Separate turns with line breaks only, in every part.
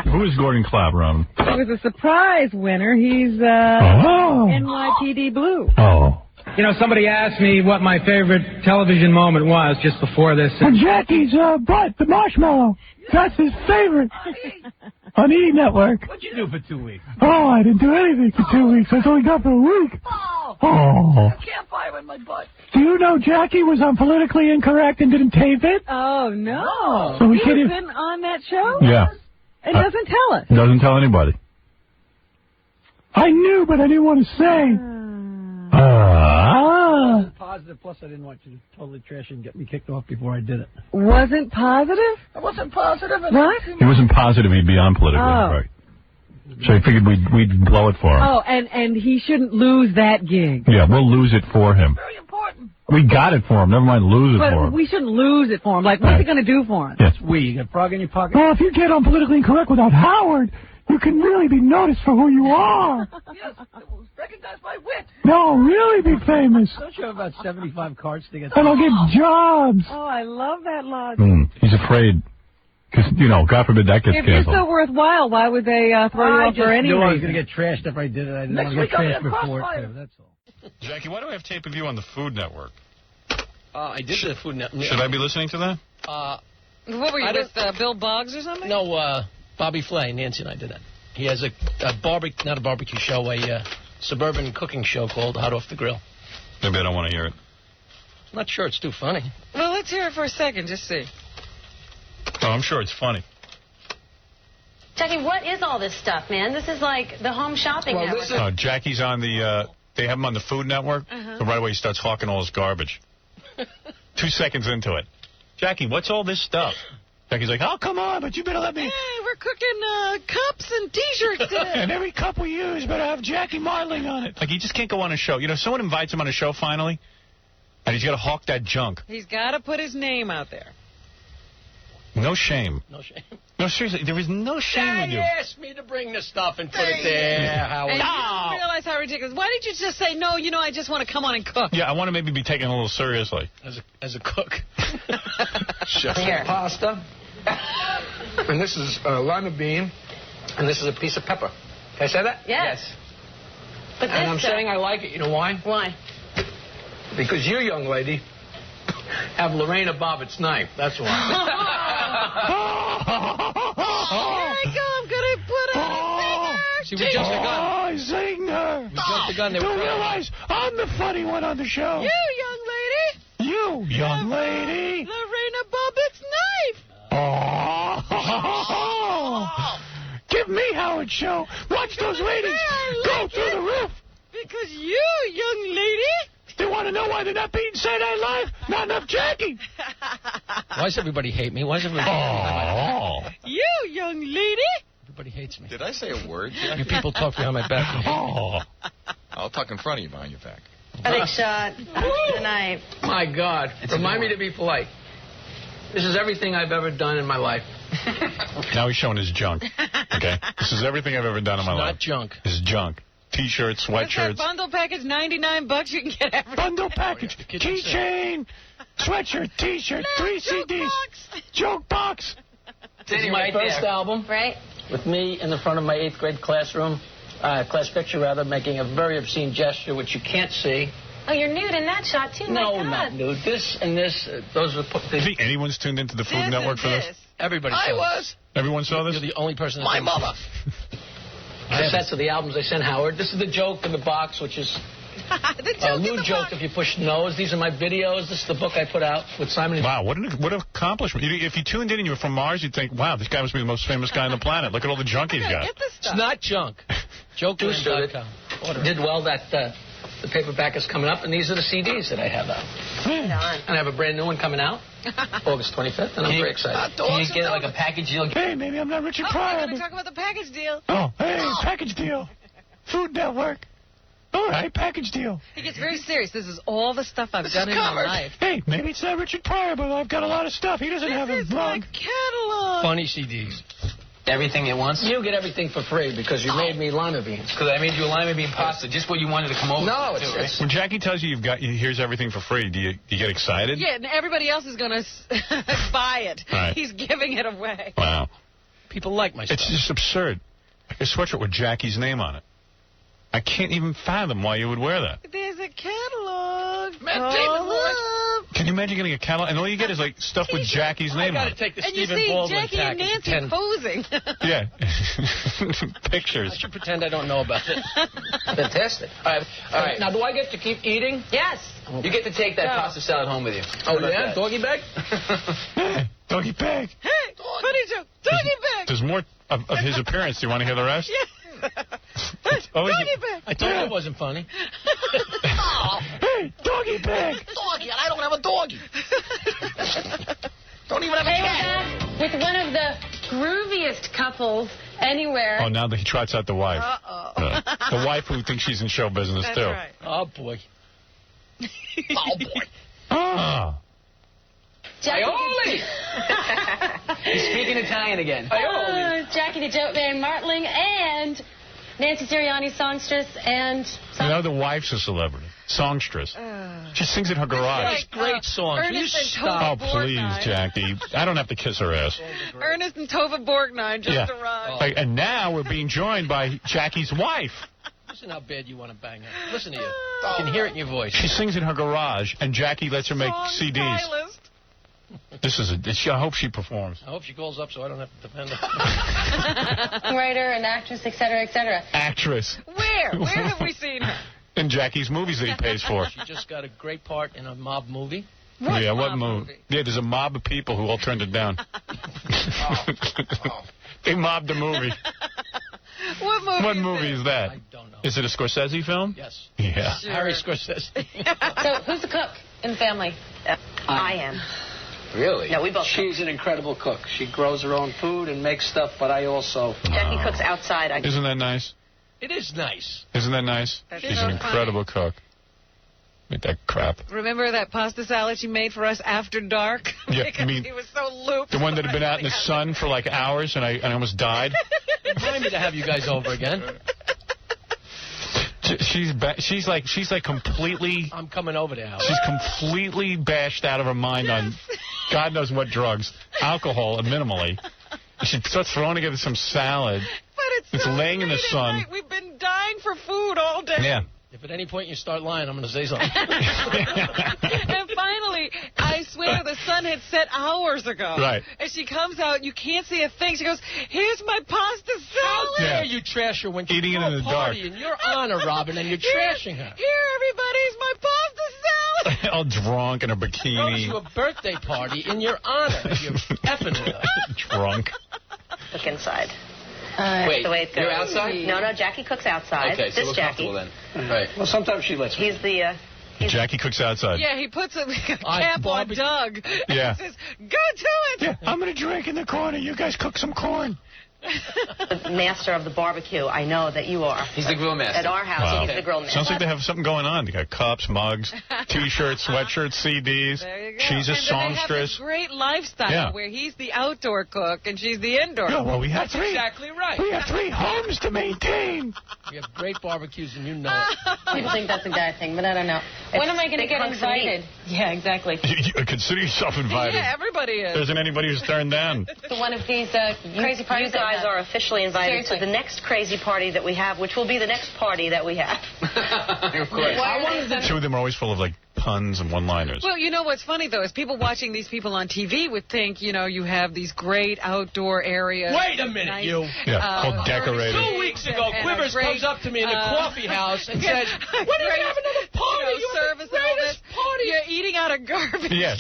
Who is Gordon Clapp, Robin?
He was a surprise winner. He's NYPD Blue.
Oh.
You know, somebody asked me what my favorite television moment was just before this.
Jackie's butt, the marshmallow. That's his favorite. On E! Network.
What'd you do for 2 weeks?
Oh, I didn't do anything for 2 weeks. I was only gone for a week. Oh.
I can't fire in my butt.
Do you know Jackie was on Politically Incorrect and didn't tape it?
Oh, no.
So we
He's
can't
been on that show?
Yeah.
And doesn't tell us.
Doesn't tell anybody.
I knew, but I didn't want to say.
Positive, plus I didn't want you to totally trash it and get me kicked off before I did it.
Wasn't positive?
I wasn't positive.
What?
He wasn't positive he'd be on Politically Incorrect. So he figured we'd blow it for him.
Oh, and he shouldn't lose that gig.
Yeah, we'll lose it for him.
Very important.
We got it for him. Never mind lose it for
But
him.
we shouldn't lose it for him. Like, what's he going to do for him?
Yes.
You got frog in your pocket?
Well, if you get on Politically Incorrect without Howard, you can really be noticed for who you are.
Yes, recognize my wit.
No, really be famous.
Don't you have about 75 cards to get?
And I'll get jobs.
Oh, I love that logic.
He's afraid. Because, you know, God forbid that gets
If you're
canceled.
so worthwhile, why would they throw you up for any
knew
reason?
I was going to get trashed if I did it. I didn't want to get trashed before it, too. That's all.
Jackie, why do I have tape of you on the Food Network?
I did the Food Network.
Should I be listening to that?
What were you, with Bill Boggs or something?
No, Bobby Flay, Nancy and I did that. He has not a barbecue show, a suburban cooking show called Hot Off the Grill.
Maybe I don't want to hear it.
I'm not sure it's too funny.
Well, let's hear it for a second, just see.
Oh, I'm sure it's funny.
Jackie, what is all this stuff, man? This is like the home shopping network.
Jackie's on the, they have him on the Food Network, so right away he starts hawking all his garbage. 2 seconds into it. Jackie, what's all this stuff? Jackie's like, oh, come on, but you better let me.
Hey, we're cooking cups and T-shirts today.
And every cup we use better have Jackie Marling on it.
Like, he just can't go on a show. You know, someone invites him on a show finally, and he's got to hawk that junk.
He's got to put his name out there.
No shame.
No shame.
No, seriously, there is no shame in
Dad
you.
asked me to bring the stuff and put it there, Howard.
And you don't realize how ridiculous. Why didn't you just say, no, you know, I just want to come on and cook?
Yeah, I want to maybe be taken a little seriously.
As a cook.
Here.
Pasta. And this is lima bean. And this is a piece of pepper. Can I say that?
Yes. But
And I'm saying I like it. You know why?
Why?
Because you, young lady, have Lorena Bobbitt's knife. That's why.
There you go. I'm going to put on a singer.
See, we jumped the gun.
Oh, singer.
We jumped the gun. They
You
were
realize I'm the funny one on the show.
You, young lady.
You, young lady.
Lorena Bobbitt's knife.
Oh. Give me Howard Show. Watch those ratings go through the roof.
Because you, young lady.
They want to know why they're not beating Saturday Night Live? Not enough Jackie.
Why does everybody hate me? Why does everybody hate me?
You, young lady.
Everybody hates me.
Did I say a word?
You people talk behind my back.
I'll talk in front of you behind your back.
A big shot. The knife.
My God. Remind me to be polite. This is everything I've ever done in my life.
Now he's showing his junk. Okay? This is everything I've ever done in my life.
Not junk.
This is junk. T-shirts,
What's that
sweatshirts.
bundle package? $99. You can get everything.
Bundle package. Keychain, sweatshirt, T-shirt, 3 CDs, joke box.
This is my first album.
Right?
With me in the front of my 8th grade class picture, making a very obscene gesture, which you can't see.
Oh, you're nude in that shot, too.
No,
My God.
not nude. This and this, those are...
Do you think anyone's tuned into the Food Network for this?
Everybody saw
I was.
Everyone saw this?
You're the only person that
My
didn't.
mother.
Cassettes of the albums I sent Howard. This is the joke in the box, which is a new joke if you push nose. These are my videos. This is the book I put out with Simon.
Wow, what an accomplishment. If you tuned in and you were from Mars, you'd think, wow, this guy must be the most famous guy on the planet. Look at all the junk he's got.
It's not junk. Jokeland.com.
Did well that the paperback is coming up, and these are the CDs that I have out. And I have a brand new one coming out August 25th, and I'm very excited.
Can you get like a package deal?
Hey, maybe I'm not Richard
We're
Pryor.
going to talk about the package deal.
Oh, hey, package deal. Food Network. All right, package deal.
He gets very serious. This is all the stuff I've done in my life.
Hey, maybe it's not Richard Pryor, but I've got a lot of stuff. He doesn't have a blog.
Catalog.
Funny CDs.
Everything at once? You get everything for free because you made me lima beans.
Because I made you a lima bean pasta, just what you wanted to come over
No,
to,
it's
When Jackie tells you here's everything for free, do you get excited?
Yeah, and everybody else is going to buy it.
Right.
He's giving it away.
Wow.
People like my stuff.
It's just absurd. Like a sweatshirt with Jackie's name on it. I can't even fathom why you would wear that.
There's a catalog.
Matt Damon wore it.
Can you imagine getting a catalog? And all you get is, like, stuff with Jackie's name on
I got
it.
to take the
And you
Stephen
see
Baldwin
Jackie
tack
and Nancy
pretend.
posing.
Yeah.
I
Pictures.
should pretend I don't know about it.
Fantastic. All right. Now, do I get to keep eating?
Yes.
You get to take that pasta salad home with you.
Oh, yeah? Doggy bag?
Hey, doggy bag.
Hey, funny joke. Doggy bag.
There's more of his appearance. Do you want to hear the rest?
Yeah.
Always
Doggy bag.
I told you it wasn't funny.
Hey, doggy bag.
Doggy, I don't have a doggy. Don't even have a
Hey, we're
cat.
back with one of the grooviest couples anywhere.
Oh, now that he trots out the wife.
Uh-oh.
The wife who thinks she's in show business,
That's
too.
right.
Oh, boy.
Oh, boy.
Ah.
Jackie,
Aioli! He's speaking Italian again. Aioli.
Jackie the Joke Man Martling and Nancy Sirianni, songstress, and...
You know, the wife's a celebrity. Songstress. She sings in her garage.
Great songs. Will you
Ernest and
stop?
Oh, please,
Borgnine.
Jackie. I don't have to kiss her ass.
Ernest and Tova Borgnine just arrived.
Like, and now we're being joined by Jackie's wife.
Listen how bad you want to bang her. Listen to you. You can hear it in your voice.
She sings in her garage, and Jackie lets her make
Song
CDs.
stylist.
This is I hope she performs.
I hope she calls up so I don't have to depend on her.
writer and actress, etc., etc.
Actress.
Where? Where have we seen her?
In Jackie's movies that he pays for.
She just got a great part in a mob movie.
What
Yeah, what
mob
movie?
movie?
Yeah, there's a mob of people who all turned it down. They mobbed the movie.
What movie?
What movie is that?
I don't know.
Is it a Scorsese film?
Yes.
Yeah.
Sure.
Harry Scorsese.
So, who's the cook in the family?
I am.
Really?
No, we both.
She's an incredible cook. She grows her own food and makes stuff, but I also...
Jackie cooks outside.
Isn't that nice?
It is nice.
Isn't that nice?
That's
She's
so
an incredible cook. Make that crap.
Remember that pasta salad she made for us after dark?
Yeah,
because
I mean,
he was so looped.
The one that had been out in the sun for like hours, and I almost died.
Remind me to have you guys over again.
She's like completely.
I'm coming over there, Howard.
She's completely bashed out of her mind on God knows what drugs, alcohol, minimally. She starts throwing together some salad.
But it's so
laying in the
late at
sun.
night. We've been dying for food all day.
Yeah.
If at any point you start lying, I'm going to say something.
And finally, I swear the sun had set hours ago.
Right.
And she comes out, you can't see a thing. She goes, "Here's my pasta salad."
How dare you trash her when she's
Eating it in the
party
dark.
in your honor, Robin, and you're trashing her.
Here, everybody's my pasta salad.
All drunk in her
Throws
bikini.
you a birthday party in your honor. You're effing with her.
Drunk.
Cook inside.
Wait,
The way it goes.
you're outside?
No, Jackie cooks outside.
Okay, so
this
we're
Jackie.
comfortable then. Right.
Well, sometimes she lets me.
He's the.
Jackie cooks outside.
Yeah, he puts a cap on
Barbie-
Doug.
Yeah.
And says, "Go to it."
Yeah, I'm going to drink in the corner. You guys cook some corn.
the master of the barbecue. I know that you are.
He's the grill master.
At our house,
Wow.
he's the grill master.
Sounds like they have something going on. They got cups, mugs, T-shirts, sweatshirts, CDs.
There you go.
She's a
and then they have this
songstress.
great lifestyle
Yeah.
where he's the outdoor cook and she's the indoor.
Yeah, well, we have
That's
three.
exactly right.
We have 3 homes to maintain.
We have great barbecues, and you know it.
People think that's a guy thing, but I don't know. When am I going to
big
get
hunks of meat.
invited? Yeah, exactly.
You consider yourself invited.
Yeah, everybody is.
There isn't anybody who's turned down.
To one of these crazy parties.
You guys are officially invited
Seriously.
to the next crazy party that we have, which will be the next party that we have.
Of course.
Two of them are always full of like puns and one-liners.
Well, you know what's funny, though, is people watching these people on TV would think, you know, you have these great outdoor areas.
Wait a minute,
nice,
you.
Yeah, all decorated.
2 weeks ago,
and a
Quivers
great,
comes up to me in the coffee house and says, "When are we
great,
having another party?
you know, service
the
and all
greatest
this.
party."
You're eating out of garbage.
Yeah,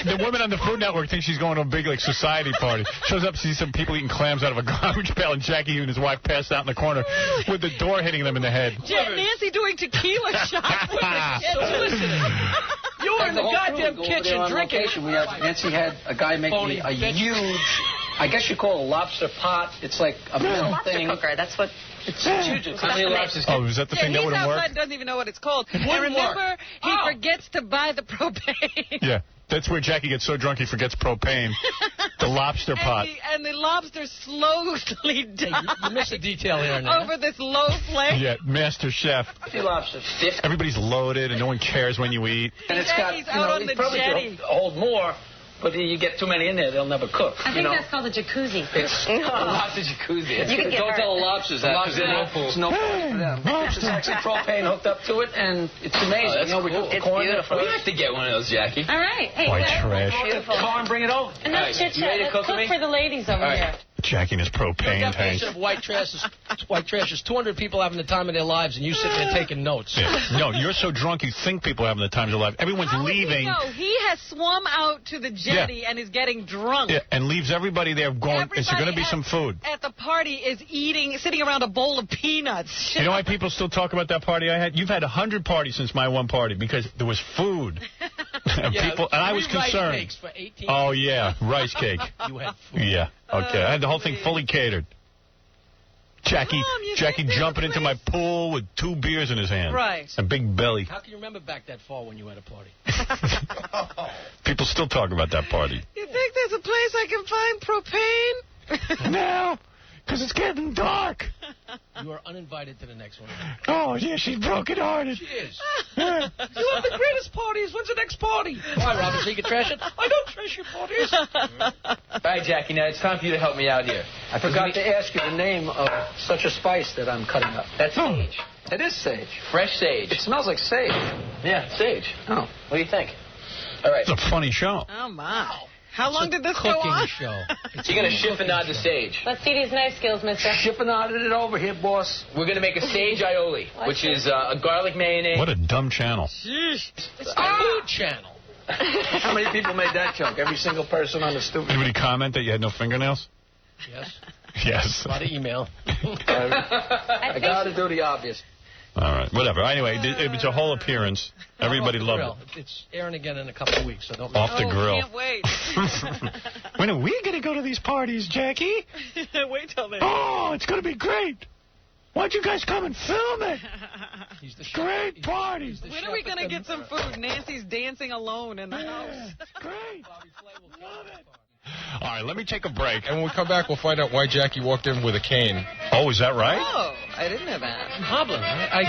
the woman on the Food Network thinks she's going to a big like society party. Shows up, sees some people eating clams out of a garbage pail, and Jackie and his wife passed out in the corner with the door hitting them in the head.
Nancy doing tequila shots with the kids.
So listen, you were in the goddamn kitchen drinking.
Nancy had a guy make
Phony
me a
bitch.
huge, I guess you call it a lobster pot. It's like a metal
Lobster
thing.
cooker. That's what.
It's huge.
How many lobsters?
Oh, is that the thing that
he's
wouldn't
outside
work?
and doesn't even know what it's called. And
wouldn't
remember,
work.
he
Oh.
forgets to buy the propane.
Yeah, that's where Jackie gets so drunk he forgets propane. The lobster pot.
And the lobster slowly
Hey,
dies
you missed a detail here and there.
over this low flame.
Yeah, Master Chef.
50 lobsters. 50.
Everybody's loaded and no one cares when you eat.
And it's got,
Jackie's out on the
probably
jetty.
could hold more, But you get too many in there, they'll never cook.
I think that's called a jacuzzi.
Not the jacuzzi.
You can get
Don't
hurt.
tell the lobsters that.
There's no point for them. There's actually propane hooked up to it, and it's amazing.
Oh, that's
we
cool.
cook the
It's
corn.
beautiful. We have to get one of those, Jackie.
All right. Hey,
White
good.
trash.
Beautiful.
Corn, bring it over.
Enough
Right.
chit
You ready
chat.
to
Let's
cook
cook
for me?
for the ladies over
All right.
here.
Jackie and his propane tank.
Definition of white trash is 200 people having the time of their lives, and you sitting there taking notes.
Yeah. No, you're so drunk you think people are having the time of their life. Everyone's leaving.
No, he has swum out to the jetty and is getting drunk.
Yeah, and leaves everybody there going, is there going to be some food?
At the party is sitting around a bowl of peanuts.
You know why people still talk about that party I had? You've had 100 parties since my one party because there was food. And I was concerned.
Rice cakes for 18
Oh, yeah, rice cake.
You had food.
Yeah, okay. I had the whole thing fully catered. Jackie
Mom,
jumping into my pool with 2 beers in his hand.
Right.
A big belly.
How can you remember back that far when you had a party?
People still talk about that party.
You think there's a place I can find propane?
No, because it's getting dark.
You are uninvited to the next one.
Oh, yeah, she's broken-hearted.
She is. You have the greatest parties. When's the next party? Why, Robert, so you can trash it? I don't trash your parties.
All right, Jackie, now it's time for you to help me out here.
I forgot to ask you the name of such a spice that I'm cutting up.
That's sage.
It is sage.
Fresh sage.
It smells like sage.
Yeah, sage.
Oh.
What do you think? All right.
It's a funny show.
Oh, my. How long did this go
Cooking
on?
show.
You're going to chiffonade the sage.
Let's see these knife skills, mister.
Chiffonaded it over here, boss.
We're going to make a sage aioli, which is a garlic mayonnaise.
What a dumb channel.
It's the Food Channel.
How many people made that joke? Every single person on the stupid.
Anybody comment that you had no fingernails?
Yes.
Yes.
A lot of email.
I got to do the obvious.
All right, whatever. Anyway, it was a whole appearance. Everybody loved it.
It's airing again in a couple of weeks, so don't.
Off the grill.
Can't wait.
When are we going to go to these parties, Jackie?
Wait till then.
Oh, it's going to be great. Why don't you guys come and film it?
He's the
Great parties.
When are we going to get some food? Nancy's dancing alone in the house.
Great. Love it.
All right, let me take a break.
And when we come back, we'll find out why Jackie walked in with a cane.
Oh, is that right?
Oh, I didn't know that.
I'm hobbling.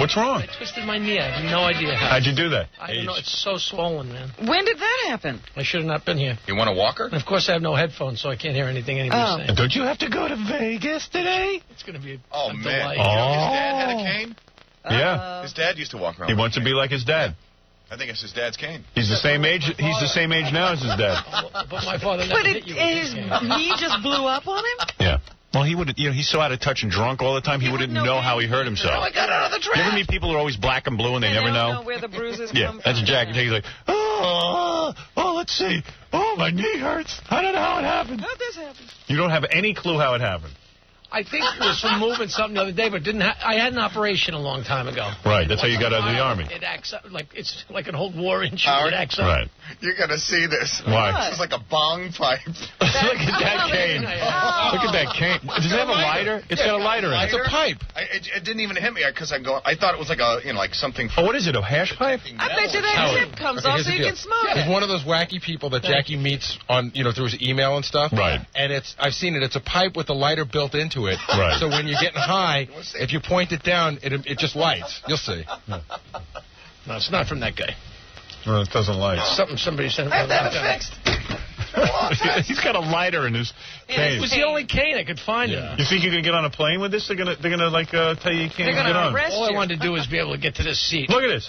What's wrong?
I twisted my knee. I have no idea how.
How'd you do that?
I don't know. It's so swollen, man.
When did that happen?
I should have not been here.
You want a walker?
And of course, I have no headphones, so I can't hear anything anybody's saying.
And don't you have to go to Vegas today?
It's going to be a
Man.
delight.
You know, his dad had a cane?
Yeah.
His dad used to walk around.
He wants to be like his dad.
I think it's his dad's cane.
He's the same age. He's the same age now as his dad.
But my father never
But
hit you with
his
his cane.
knee just blew up on him?
Yeah. Well, he would. He's so out of touch and drunk all the time. He wouldn't know how he hurt himself.
I got out of the
You ever
draft.
meet people who are always black and blue and they never
don't
know?
know where the bruises
Yeah,
come
that's
from.
Jack. Jackie's like,
Oh, let's see. Oh, my knee hurts. I don't know how it happened.
How'd this happen?
you don't have any clue how it happened.
I think it was from moving something the other day, but didn't. I had an operation a long time ago.
Right, that's how you got out of the Army.
It acts up like it's like an old war injury.
Howard?
It acts up.
Right.
You're going to see this.
Why?
It's like a bong pipe.
Look at that cane. Look at that cane. Does it have a lighter? It's got a lighter in it.
It's a pipe. It didn't even hit me because I thought it was like a, like something.
Oh, what is it, a hash pipe?
I bet you that tip comes off
here's
so
the
you
deal.
can smoke
He's
it.
one of those wacky people that Jackie meets on, through his email and stuff.
Right.
And I've seen it. It's a pipe with a lighter built into it.
Right.
So when you're getting high, if you point it down, it just lights. You'll see.
No, it's not from that guy.
Well, it doesn't light.
Somebody sent it.
I have that fixed.
He's got a lighter in his
It
cane.
was the only cane I could find.
You think you can get on a plane with this? They're gonna like tell you you can't
They're
get
gonna
on.
arrest
All I
you.
wanted to do was be able to get to this seat.
Look at this.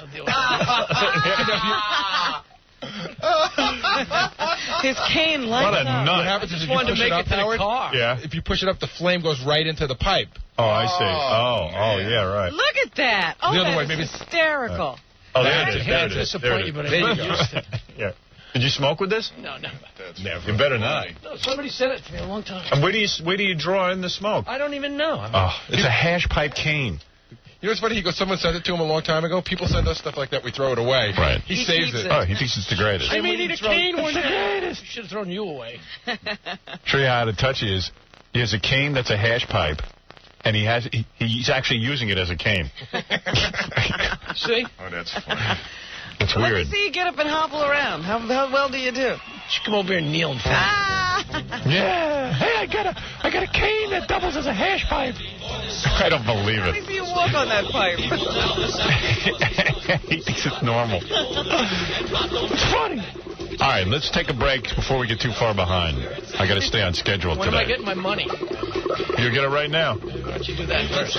His cane
What
lights
a
up.
nut.
What happens is if you
wanted to
push
make
it
it
up,
to the
Howard,
car.
Yeah.
if you push it up, the flame goes right into the pipe.
Oh, I see. Oh, yeah, right.
Look at that. Oh,
The other
that
way,
is
maybe-
hysterical.
Oh, there
I
it is.
hate
There
to
it is.
disappoint you, but
There
I'm
it is.
not used to it.
Yeah. Did you smoke with this?
No.
You better not.
No, somebody said it to me a long time.
And where do you draw in the smoke?
I don't even know.
Oh, it's a hash pipe cane.
You know what's funny? He goes, someone sent it to him a long time ago. People send us stuff like that. We throw it away.
Right.
He saves
keeps
it.
it.
Oh, he thinks it's the greatest.
I may need a cane one
the
day.
greatest.
Should have thrown you away.
Show you how out of touch he is. He has a cane that's a hash pipe, and he's actually using it as a cane.
See?
Oh, that's funny.
It's
Let me
weird.
see you get up and hobble around. How well do you do?
Should come over here and kneel and fall.
Yeah.
Hey, I got a cane that doubles as a hash pipe.
I don't believe
Let me
it.
see you walk on that pipe.
He thinks it's normal.
It's funny.
All right, let's take a break before we get too far behind. I got to stay on schedule
When
today.
am I getting my money?
You'll get it right now.
Why don't you do that first?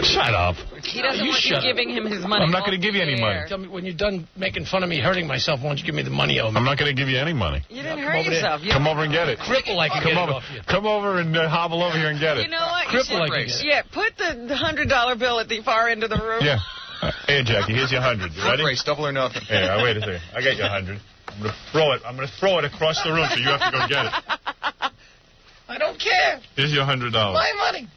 Shut up.
He doesn't want you giving him his money.
I'm not going to give you any money.
Tell me when you're done making fun of me hurting myself, why don't you give me the money over?
I'm not going to give you any money.
You didn't hurt yourself.
Come over and get it.
Cripple like
Come over. Come over and hobble over here and get it.
You know what?
Cripple like you.
Yeah, put the $100 bill at the far end of the room.
Yeah. Here, Jackie, here's your 100. You ready?
Race, double or nothing.
Here, wait a second. I got your 100. I'm going to throw it. I'm going to throw it across the room so you have to go get it.
I don't care.
Here's your $100.
My money.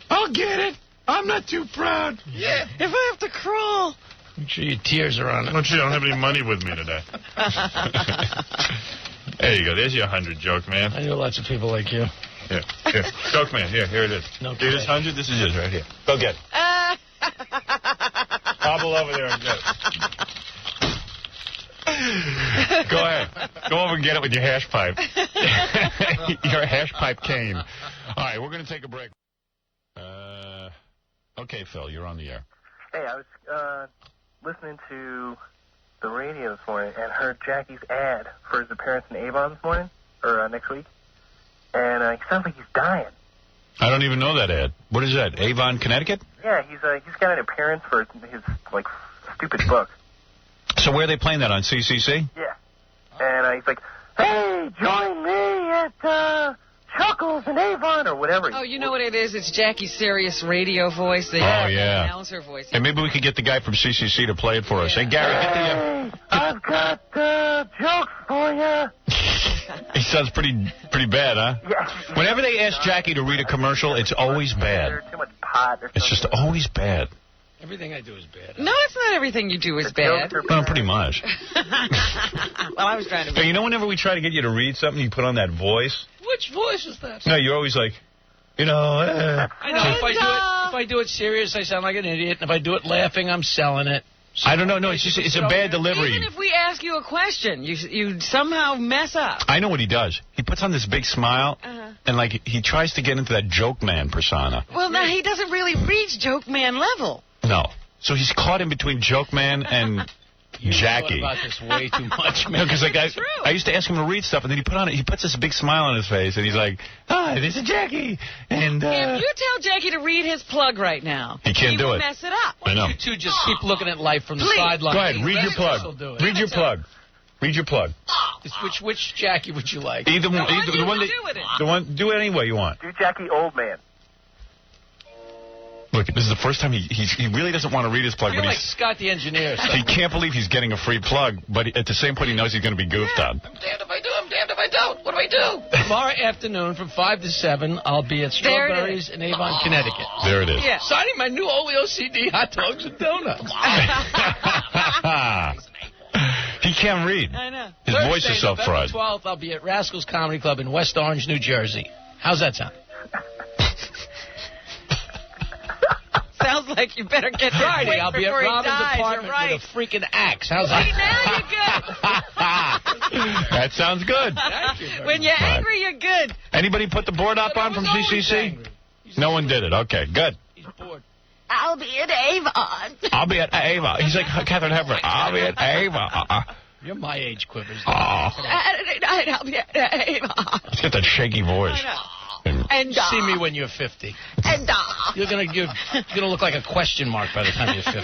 I'll get it. I'm not too proud.
Yeah.
If I have to crawl.
Make sure your tears are on it.
I don't have any money with me today. There you go. There's your 100, joke man.
I know lots of people like you.
Here. Joke man. Here it is.
No
Here, this 100. This is yours right here. Go get it. Hobble over there and get it. Go ahead. Go over and get it with your hash pipe. Your hash pipe cane. All right, we're going to take a break. Okay, Phil, you're on the air.
Hey, I was listening to the radio this morning and heard Jackie's ad for his appearance in Avon this morning, or next week. And it sounds like he's dying.
I don't even know that ad. What is that, Avon, Connecticut?
Yeah, he's got an appearance for his, like, stupid book.
So where are they playing that, on CCC?
Yeah. And he's like, hey, join me at Chuckles in Avon, or whatever.
Oh, you know what it is? It's Jackie's serious radio voice. The announcer voice.
Hey, maybe we could get the guy from CCC to play it for us. Hey, Gary, get the...
I've got jokes for you.
He sounds pretty bad, huh?
Yeah.
Whenever they ask Jackie to read a commercial, it's always bad.
Too much pot or
it's just always bad.
Everything I do is bad.
No, it's not everything you do is bad.
Well, pretty much.
Well, I was trying to be.
Hey, you know whenever we try to get you to read something, you put on that voice?
Which voice is that?
No, you're always like,
I know. If I do it serious, I sound like an idiot. And if I do it laughing, I'm selling it. So
I don't know. No, it's a bad delivery.
Even if we ask you a question, you somehow mess up.
I know what he does. He puts on this big smile, and like he tries to get into that joke man persona.
Well, now he doesn't really reach joke man level.
No. So he's caught in between joke man and Jackie.
About this way too much, man.
No, because like I used to ask him to read stuff, and then he puts this big smile on his face, and he's like, "Hi, this is Jackie." And
if you tell Jackie to read his plug right now,
he can't do
will
it.
Mess it up.
I know.
You two just keep looking at life from the sideline.
Go ahead, read your plug. Read your plug. Read your plug.
Which Jackie would you like?
Either one. The one. Do it any way you want.
Do Jackie Old Man.
Look, this is the first time he really doesn't want to read his plug.
You're
but
like Scott the engineer. So.
He can't believe he's getting a free plug, but at the same point he knows he's going to be goofed on.
I'm damned if I do, I'm damned if I don't. What do I do? Tomorrow afternoon from 5 to 7, I'll be at Strawberries in Avon, Connecticut.
There it is.
Yeah.
Signing my new Oleo CD, Hot Dogs and Donuts.
He can't read.
I know.
His
Thursday,
voice is so
November
fried.
12th, I'll be at Rascals Comedy Club in West Orange, New Jersey. How's that sound?
Sounds like you better get
Friday. I'll be at Robin's
dies,
apartment with a freaking axe. How's
See,
that?
now you're good.
That sounds good.
When you're angry, you're good.
Anybody put the board up on from CCC? No one did it. Okay, good.
He's bored.
I'll be at Avon.
I'll be at Ava. He's like Catherine Hepburn. I'll be at Ava.
You're my age, Quivers.
Saturday night, I'll be at Avon.
He's got that shaky voice.
And
see me when you're 50.
And
you're gonna look like a question mark by the time you're 50.